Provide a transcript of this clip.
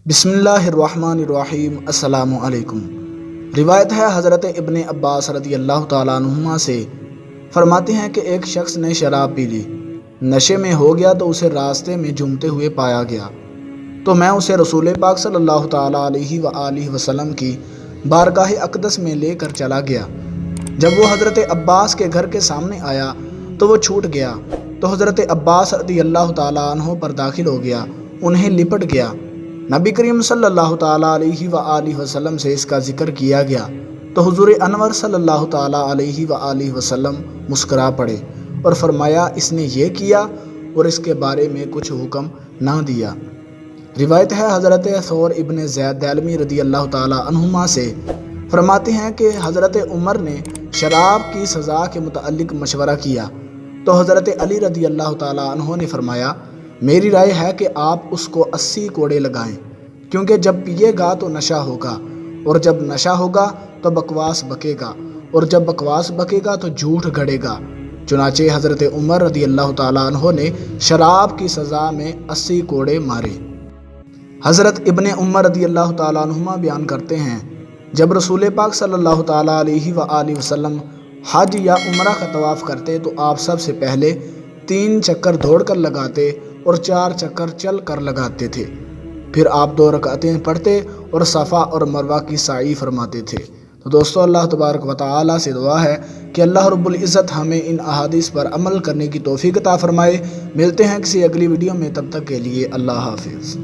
بسم اللہ الرحمن الرحیم۔ السلام علیکم۔ روایت ہے حضرت ابن عباس رضی اللہ تعالیٰ عنہما سے، فرماتے ہیں کہ ایک شخص نے شراب پی لی، نشے میں ہو گیا تو اسے راستے میں جھومتے ہوئے پایا گیا، تو میں اسے رسول پاک صلی اللہ تعالیٰ علیہ وآلہ وسلم کی بارگاہ اقدس میں لے کر چلا گیا۔ جب وہ حضرت عباس کے گھر کے سامنے آیا تو وہ چھوٹ گیا، تو حضرت عباس رضی اللہ تعالیٰ عنہ پر داخل ہو گیا، انہیں لپٹ گیا۔ نبی کریم صلی اللہ تعالیٰ علیہ وآلہ وسلم سے اس کا ذکر کیا گیا تو حضور انور صلی اللہ تعالیٰ علیہ وآلہ وسلم مسکرا پڑے اور فرمایا، اس نے یہ کیا اور اس کے بارے میں کچھ حکم نہ دیا۔ روایت ہے حضرت ثور ابن زید دہلوی رضی اللہ تعالیٰ عنہما سے، فرماتے ہیں کہ حضرت عمر نے شراب کی سزا کے متعلق مشورہ کیا تو حضرت علی رضی اللہ تعالیٰ عنہ نے فرمایا، میری رائے ہے کہ آپ اس کو 80 کوڑے لگائیں، کیونکہ جب پیے گا تو نشہ ہوگا، اور جب نشہ ہوگا تو بکواس بکے گا، اور جب بکواس بکے گا تو جھوٹ گھڑے گا۔ چنانچہ حضرت عمر رضی اللہ تعالیٰ عنہ نے شراب کی سزا میں 80 کوڑے مارے۔ حضرت ابن عمر رضی اللہ تعالیٰ عنہما بیان کرتے ہیں، جب رسول پاک صلی اللہ تعالیٰ علیہ وآلہ وسلم حج یا عمرہ کا طواف کرتے تو آپ سب سے پہلے 3 چکر دوڑ کر لگاتے اور 4 چکر چل کر لگاتے تھے، پھر آپ 2 رکعتیں پڑھتے اور صفا اور مروہ کی سعی فرماتے تھے۔ تو دوستو، اللہ تبارک و تعالیٰ سے دعا ہے کہ اللہ رب العزت ہمیں ان احادیث پر عمل کرنے کی توفیق عطا فرمائے۔ ملتے ہیں کسی اگلی ویڈیو میں، تب تک کے لیے اللہ حافظ۔